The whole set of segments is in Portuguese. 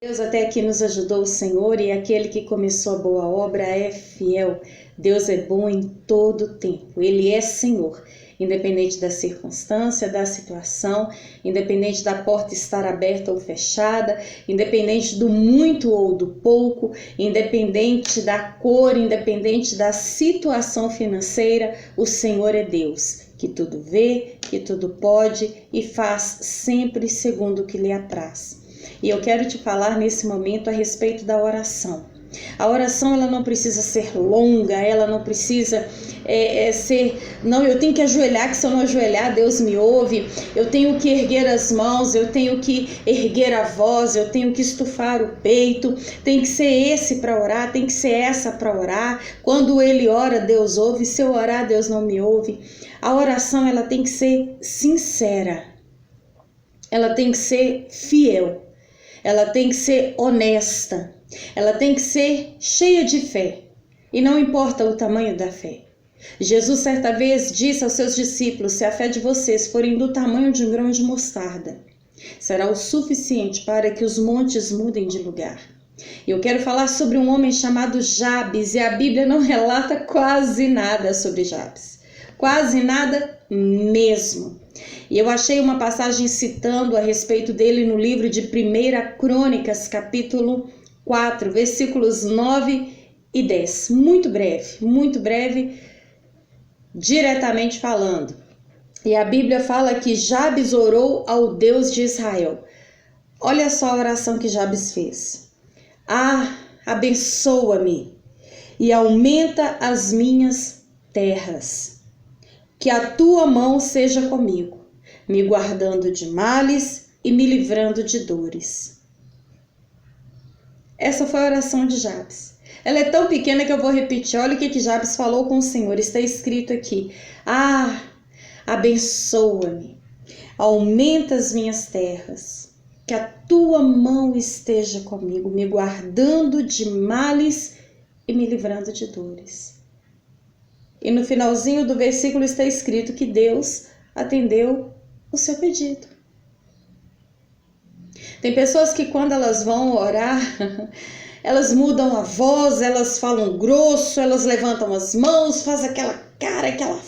Deus até aqui nos ajudou, o Senhor, e aquele que começou a boa obra é fiel. Deus é bom em todo o tempo. Ele é Senhor, independente da circunstância, da situação, independente da porta estar aberta ou fechada, independente do muito ou do pouco, independente da cor, independente da situação financeira, o Senhor é Deus, que tudo vê, que tudo pode e faz sempre segundo o que lhe apraz. E eu quero te falar nesse momento a respeito da oração. A oração ela não precisa ser longa, ela não precisa não, eu tenho que ajoelhar, que se eu não ajoelhar Deus me ouve, eu tenho que erguer as mãos, eu tenho que erguer a voz, eu tenho que estufar o peito, tem que ser esse para orar, tem que ser essa para orar. Quando ele ora, Deus ouve, se eu orar, Deus não me ouve. A oração ela tem que ser sincera, ela tem que ser fiel. Ela tem que ser honesta, ela tem que ser cheia de fé, e não importa o tamanho da fé. Jesus certa vez disse aos seus discípulos: se a fé de vocês forem do tamanho de um grão de mostarda, será o suficiente para que os montes mudem de lugar. Eu quero falar sobre um homem chamado Jabes, e a Bíblia não relata quase nada sobre Jabes, quase nada mesmo. E eu achei uma passagem citando a respeito dele no livro de 1 Crônicas, capítulo 4, versículos 9 e 10. Muito breve, diretamente falando. E a Bíblia fala que Jabes orou ao Deus de Israel. Olha só a oração que Jabes fez. Abençoa-me e aumenta as minhas terras. Que a tua mão seja comigo, me guardando de males e me livrando de dores. Essa foi a oração de Jabes. Ela é tão pequena que eu vou repetir. Olha o que Jabes falou com o Senhor. Está escrito aqui: abençoa-me, aumenta as minhas terras, que a tua mão esteja comigo, me guardando de males e me livrando de dores. E no finalzinho do versículo está escrito que Deus atendeu o seu pedido. Tem pessoas que quando elas vão orar, elas mudam a voz, elas falam grosso, elas levantam as mãos, fazem aquela cara, aquela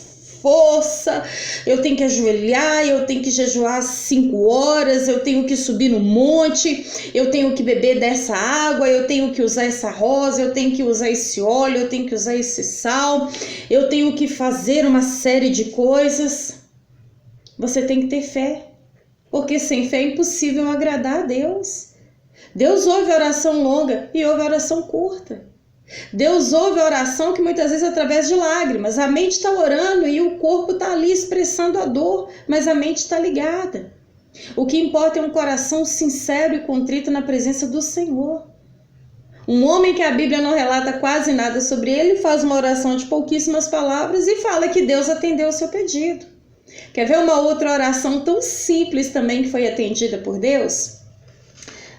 força. Eu tenho que ajoelhar, eu tenho que jejuar 5 horas, eu tenho que subir no monte, eu tenho que beber dessa água, eu tenho que usar essa rosa, eu tenho que usar esse óleo, eu tenho que usar esse sal, eu tenho que fazer uma série de coisas. Você tem que ter fé, porque sem fé é impossível agradar a Deus. Deus ouve a oração longa e ouve a oração curta. Deus ouve a oração que muitas vezes é através de lágrimas. A mente está orando e o corpo está ali expressando a dor, mas a mente está ligada. O que importa é um coração sincero e contrito na presença do Senhor. Um homem que a Bíblia não relata quase nada sobre ele faz uma oração de pouquíssimas palavras e fala que Deus atendeu o seu pedido. Quer ver uma outra oração tão simples também que foi atendida por Deus?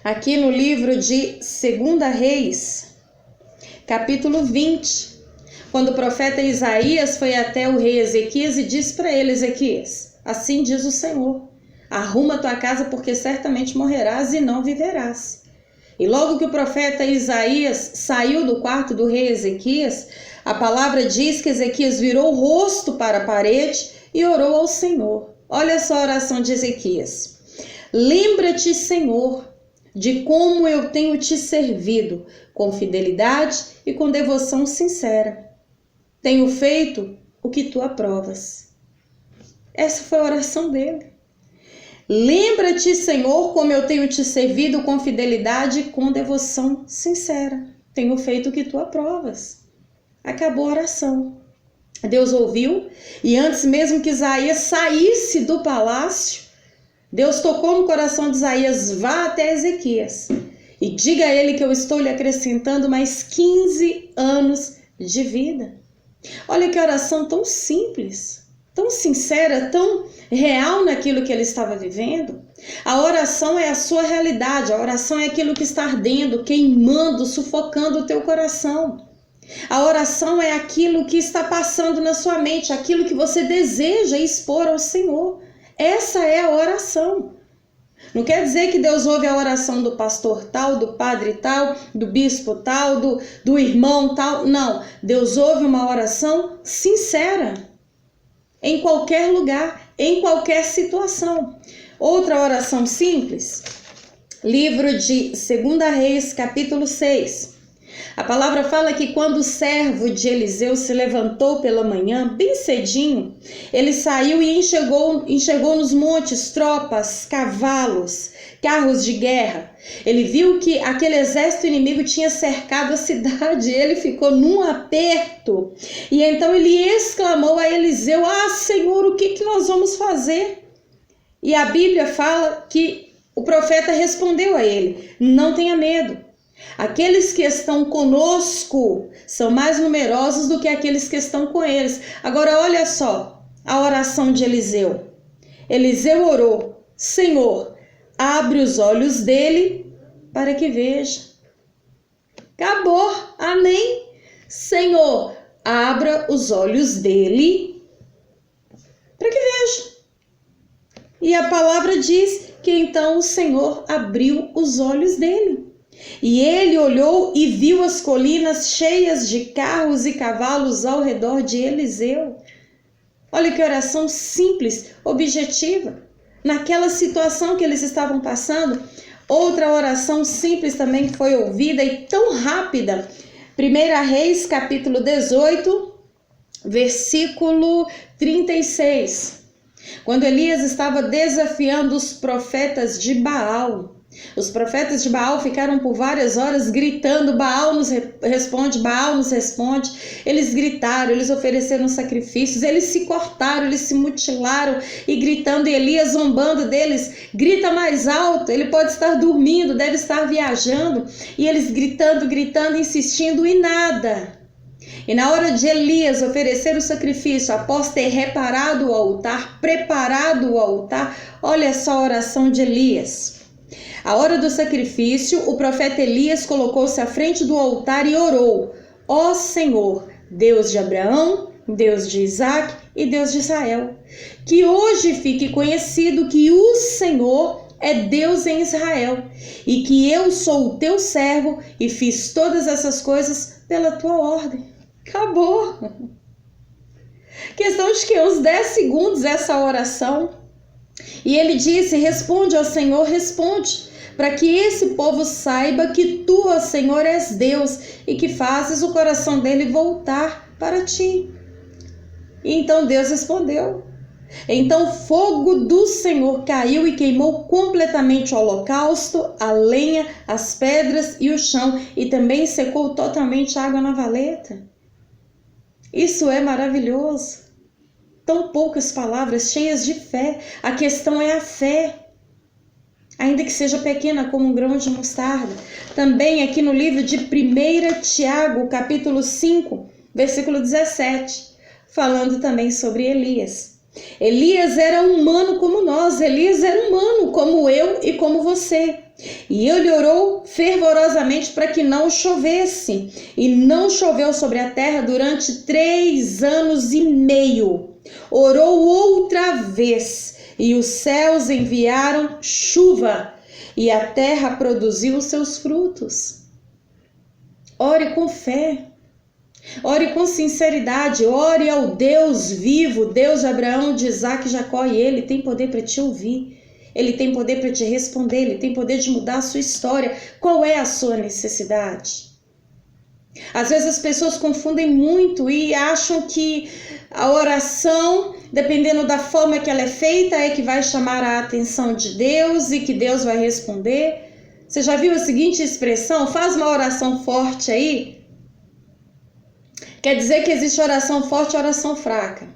Aqui no livro de 2 Reis, capítulo 20, quando o profeta Isaías foi até o rei Ezequias e disse para ele: Ezequias, assim diz o Senhor, arruma tua casa porque certamente morrerás e não viverás. E logo que o profeta Isaías saiu do quarto do rei Ezequias, a palavra diz que Ezequias virou o rosto para a parede e orou ao Senhor. Olha só a oração de Ezequias: lembra-te, Senhor, de como eu tenho te servido com fidelidade e com devoção sincera. Tenho feito o que tu aprovas. Essa foi a oração dele. Lembra-te, Senhor, como eu tenho te servido com fidelidade e com devoção sincera. Tenho feito o que tu aprovas. Acabou a oração. Deus ouviu, e antes mesmo que Isaías saísse do palácio, Deus tocou no coração de Isaías: vá até Ezequias e diga a ele que eu estou lhe acrescentando mais 15 anos de vida. Olha que oração tão simples, tão sincera, tão real naquilo que ele estava vivendo. A oração é a sua realidade, a oração é aquilo que está ardendo, queimando, sufocando o teu coração. A oração é aquilo que está passando na sua mente, aquilo que você deseja expor ao Senhor. Essa é a oração. Não quer dizer que Deus ouve a oração do pastor tal, do padre tal, do bispo tal, do irmão tal. Não, Deus ouve uma oração sincera, em qualquer lugar, em qualquer situação. Outra oração simples, livro de 2 Reis, capítulo 6. A palavra fala que quando o servo de Eliseu se levantou pela manhã, bem cedinho, ele saiu e enxergou nos montes tropas, cavalos, carros de guerra. Ele viu que aquele exército inimigo tinha cercado a cidade, ele ficou num aperto. E então ele exclamou a Eliseu: "Ah, Senhor, o que nós vamos fazer?" E a Bíblia fala que o profeta respondeu a ele: "Não tenha medo. Aqueles que estão conosco são mais numerosos do que aqueles que estão com eles." Agora olha só a oração de Eliseu. Eliseu orou: "Senhor, abre os olhos dele para que veja." Acabou, amém? Senhor, abra os olhos dele para que veja. E a palavra diz que então o Senhor abriu os olhos dele. E ele olhou e viu as colinas cheias de carros e cavalos ao redor de Eliseu. Olha que oração simples, objetiva. Naquela situação que eles estavam passando, outra oração simples também foi ouvida e tão rápida. 1 Reis, capítulo 18, versículo 36. Quando Elias estava desafiando os profetas de Baal, os profetas de Baal ficaram por várias horas gritando: "Baal nos responde, Baal nos responde." Eles gritaram, eles ofereceram sacrifícios, eles se cortaram, eles se mutilaram e gritando, e Elias zombando deles: "Grita mais alto, ele pode estar dormindo, deve estar viajando." E eles gritando, insistindo e nada. E na hora de Elias oferecer o sacrifício, após ter reparado o altar, preparado o altar, olha só a oração de Elias. A hora do sacrifício, o profeta Elias colocou-se à frente do altar e orou: "Ó Senhor, Deus de Abraão, Deus de Isaac e Deus de Israel, que hoje fique conhecido que o Senhor é Deus em Israel, e que eu sou o teu servo e fiz todas essas coisas pela tua ordem." Acabou. Questão de que uns 10 segundos essa oração. E ele disse: "Responde ao Senhor, responde, para que esse povo saiba que tu, ó Senhor, és Deus e que fazes o coração dele voltar para ti." E então Deus respondeu. Então o fogo do Senhor caiu e queimou completamente o holocausto, a lenha, as pedras e o chão, e também secou totalmente a água na valeta. Isso é maravilhoso. Tão poucas palavras, cheias de fé. A questão é a fé, ainda que seja pequena como um grão de mostarda. Também aqui no livro de 1 Tiago, capítulo 5, versículo 17, falando também sobre Elias. Elias era humano como nós, Elias era humano como eu e como você. E ele orou fervorosamente para que não chovesse. E não choveu sobre a terra durante 3 anos e meio. Orou outra vez, e os céus enviaram chuva, e a terra produziu os seus frutos. Ore com fé. Ore com sinceridade, ore ao Deus vivo, Deus de Abraão, de Isaac e Jacó, e Ele tem poder para te ouvir, Ele tem poder para te responder, Ele tem poder de mudar a sua história. Qual é a sua necessidade? Às vezes as pessoas confundem muito e acham que a oração, dependendo da forma que ela é feita, é que vai chamar a atenção de Deus e que Deus vai responder. Você já viu a seguinte expressão? Faz uma oração forte aí. Quer dizer que existe oração forte e oração fraca.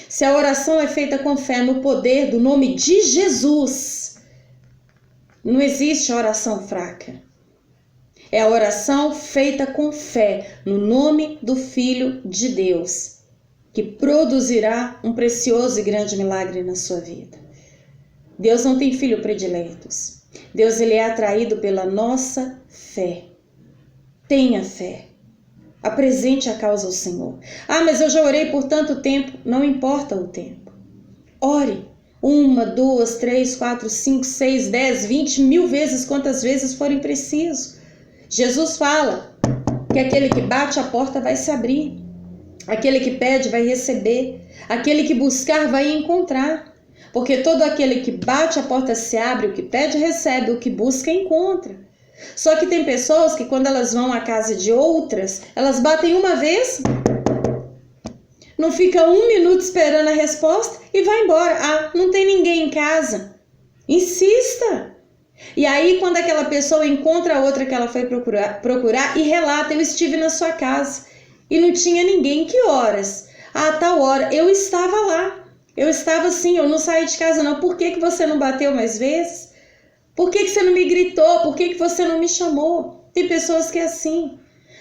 Se a oração é feita com fé no poder do nome de Jesus, não existe oração fraca. É a oração feita com fé no nome do Filho de Deus, que produzirá um precioso e grande milagre na sua vida. Deus não tem filho prediletos. Deus, ele é atraído pela nossa fé. Tenha fé. Apresente a causa ao Senhor. Ah, mas eu já orei por tanto tempo. Não importa o tempo. Ore, 1, 2, 3, 4, 5, 6, 10, 20, 1000 vezes, quantas vezes forem preciso. Jesus fala que aquele que bate, a porta vai se abrir. Aquele que pede vai receber. Aquele que buscar vai encontrar. Porque todo aquele que bate, a porta se abre. O que pede, recebe. O que busca, encontra. Só que tem pessoas que quando elas vão à casa de outras, elas batem uma vez, não fica 1 minuto esperando a resposta e vai embora. Ah, não tem ninguém em casa. Insista. E aí quando aquela pessoa encontra a outra que ela foi procurar e relata, eu estive na sua casa e não tinha ninguém. Que horas? Ah, tal hora. Eu estava lá. Eu estava assim, eu não saí de casa não. Por que você não bateu mais vezes? Por que você não me gritou? Por que você não me chamou? Tem pessoas que é assim.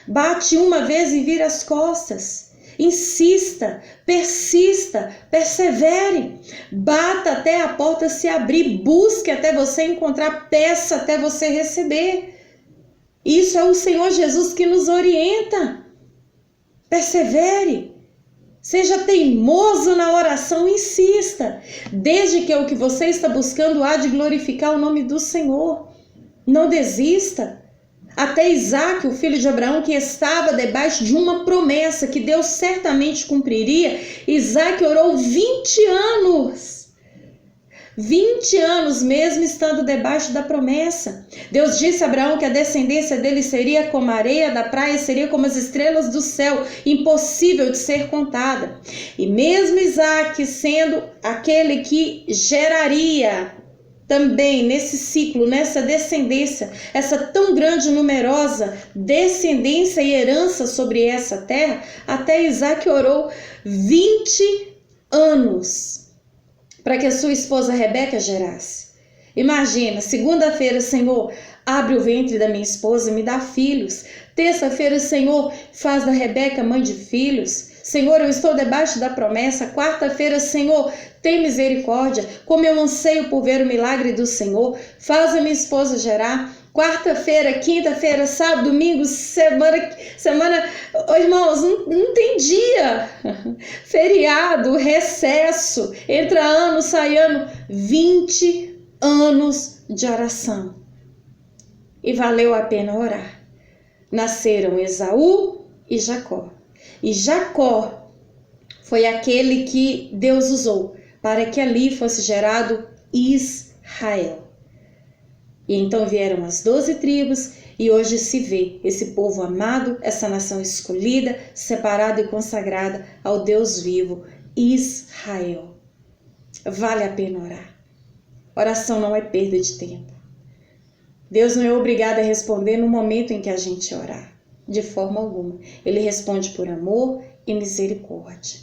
Bate uma vez e vira as costas. Insista, persista, persevere. Bata até a porta se abrir. Busque até você encontrar. Peça até você receber. Isso é o Senhor Jesus que nos orienta. Persevere. Seja teimoso na oração, insista, desde que o que você está buscando há de glorificar o nome do Senhor. Não desista. Até Isaac, o filho de Abraão, que estava debaixo de uma promessa que Deus certamente cumpriria, Isaac orou 20 anos. 20 anos mesmo estando debaixo da promessa. Deus disse a Abraão que a descendência dele seria como a areia da praia, seria como as estrelas do céu, impossível de ser contada. E mesmo Isaac sendo aquele que geraria também nesse ciclo, nessa descendência, essa tão grande e numerosa descendência e herança sobre essa terra, até Isaac orou 20 anos. Para que a sua esposa Rebeca gerasse. Imagina, segunda-feira, Senhor, abre o ventre da minha esposa e me dá filhos. Terça-feira, Senhor, faz da Rebeca mãe de filhos. Senhor, eu estou debaixo da promessa. Quarta-feira, Senhor, tem misericórdia. Como eu anseio por ver o milagre do Senhor, faz a minha esposa gerar. Quarta-feira, quinta-feira, sábado, domingo, semana, oh, irmãos, não tem dia, feriado, recesso, entra ano, sai ano, 20 anos de oração. E valeu a pena orar. Nasceram Esaú e Jacó. E Jacó foi aquele que Deus usou para que ali fosse gerado Israel. E então vieram as 12 tribos e hoje se vê esse povo amado, essa nação escolhida, separada e consagrada ao Deus vivo, Israel. Vale a pena orar. Oração não é perda de tempo. Deus não é obrigado a responder no momento em que a gente orar, de forma alguma. Ele responde por amor e misericórdia.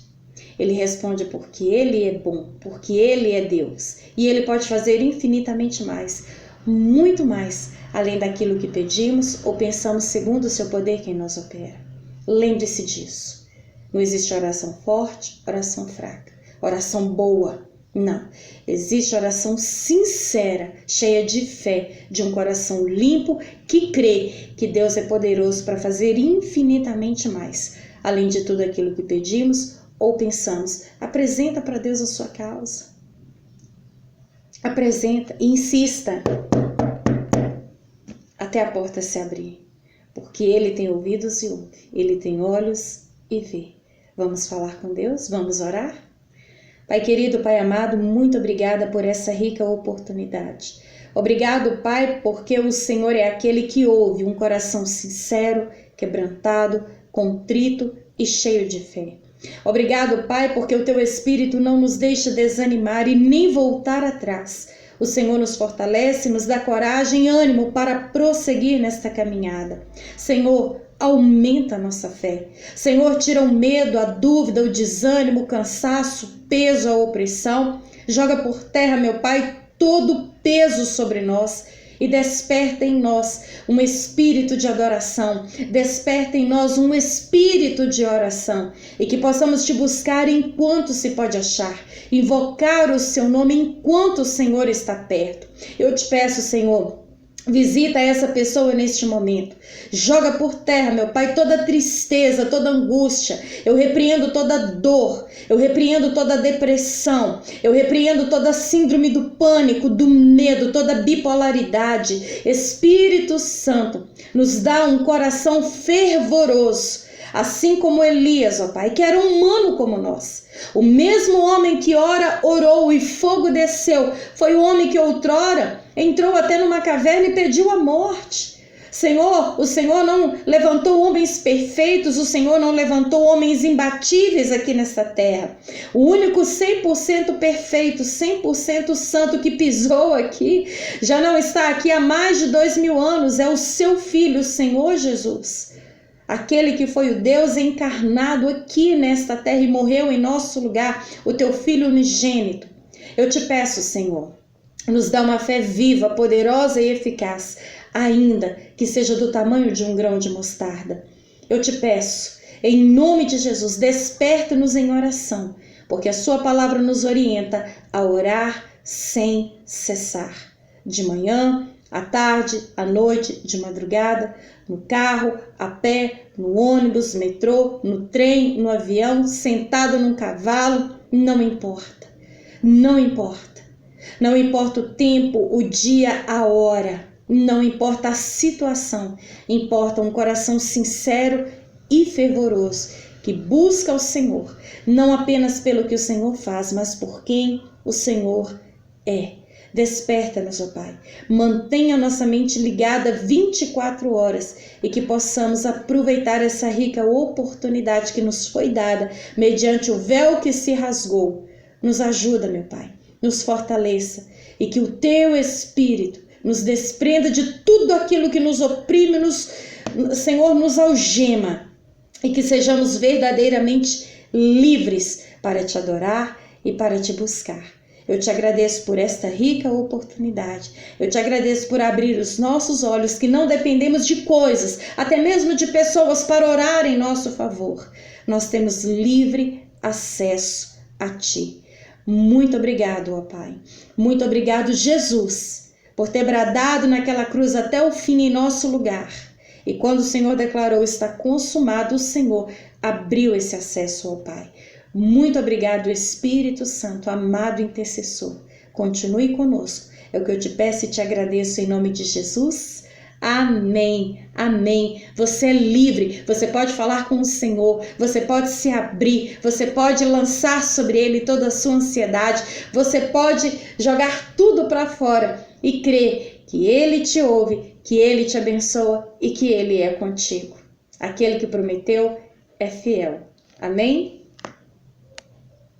Ele responde porque Ele é bom, porque Ele é Deus. E Ele pode fazer infinitamente mais, muito mais, além daquilo que pedimos ou pensamos segundo o seu poder que em nós opera. Lembre-se disso. Não existe oração forte, oração fraca, oração boa. Não. Existe oração sincera, cheia de fé, de um coração limpo que crê que Deus é poderoso para fazer infinitamente mais, além de tudo aquilo que pedimos ou pensamos. Apresenta para Deus a sua causa. Apresenta e insista até a porta se abrir, porque Ele tem ouvidos e ouve, Ele tem olhos e vê. Vamos falar com Deus? Vamos orar? Pai querido, Pai amado, muito obrigada por essa rica oportunidade. Obrigado, Pai, porque o Senhor é aquele que ouve um coração sincero, quebrantado, contrito e cheio de fé. Obrigado, Pai, porque o Teu Espírito não nos deixa desanimar e nem voltar atrás. O Senhor nos fortalece, nos dá coragem e ânimo para prosseguir nesta caminhada. Senhor, aumenta a nossa fé. Senhor, tira o medo, a dúvida, o desânimo, o cansaço, o peso, a opressão. Joga por terra, meu Pai, todo o peso sobre nós. E desperta em nós um espírito de adoração, desperta em nós um espírito de oração, e que possamos te buscar enquanto se pode achar, invocar o seu nome enquanto o Senhor está perto. Eu te peço, Senhor, Visita essa pessoa neste momento. Joga por terra, meu Pai, toda tristeza, toda angústia. Eu repreendo toda dor. Eu repreendo toda depressão. Eu repreendo toda síndrome do pânico, do medo, toda bipolaridade. Espírito Santo, nos dá um coração fervoroso. Assim como Elias, ó Pai, que era humano como nós. O mesmo homem que ora, orou e fogo desceu. Foi o homem que outrora entrou até numa caverna e pediu a morte. Senhor, o Senhor não levantou homens perfeitos, o Senhor não levantou homens imbatíveis aqui nesta terra. O único 100% perfeito, 100% santo que pisou aqui, já não está aqui há mais de 2000 anos, é o seu Filho, o Senhor Jesus. Aquele que foi o Deus encarnado aqui nesta terra e morreu em nosso lugar, o teu Filho unigênito. Eu te peço, Senhor, nos dá uma fé viva, poderosa e eficaz, ainda que seja do tamanho de um grão de mostarda. Eu te peço, em nome de Jesus, desperta-nos em oração, porque a sua palavra nos orienta a orar sem cessar. De manhã, à tarde, à noite, de madrugada, no carro, a pé, no ônibus, metrô, no trem, no avião, sentado num cavalo, não importa. Não importa. Não importa o tempo, o dia, a hora. Não importa a situação. Importa um coração sincero e fervoroso que busca o Senhor, não apenas pelo que o Senhor faz, mas por quem o Senhor é. Desperta-nos, ó Pai. Mantenha nossa mente ligada 24 horas e que possamos aproveitar essa rica oportunidade que nos foi dada mediante o véu que se rasgou. Nos ajuda, meu Pai. Nos fortaleça e que o Teu Espírito nos desprenda de tudo aquilo que nos oprime, Senhor, nos algema e que sejamos verdadeiramente livres para Te adorar e para Te buscar. Eu te agradeço por esta rica oportunidade. Eu te agradeço por abrir os nossos olhos, que não dependemos de coisas, até mesmo de pessoas para orar em nosso favor. Nós temos livre acesso a Ti. Muito obrigado, ó Pai. Muito obrigado, Jesus, por ter bradado naquela cruz até o fim em nosso lugar. E quando o Senhor declarou está consumado, o Senhor abriu esse acesso, ó Pai. Muito obrigado, Espírito Santo, amado intercessor. Continue conosco. É o que eu te peço e te agradeço em nome de Jesus. Amém, amém. Você é livre, você pode falar com o Senhor, você pode se abrir, você pode lançar sobre Ele toda a sua ansiedade, você pode jogar tudo para fora e crer que Ele te ouve, que Ele te abençoa e que Ele é contigo. Aquele que prometeu é fiel. Amém?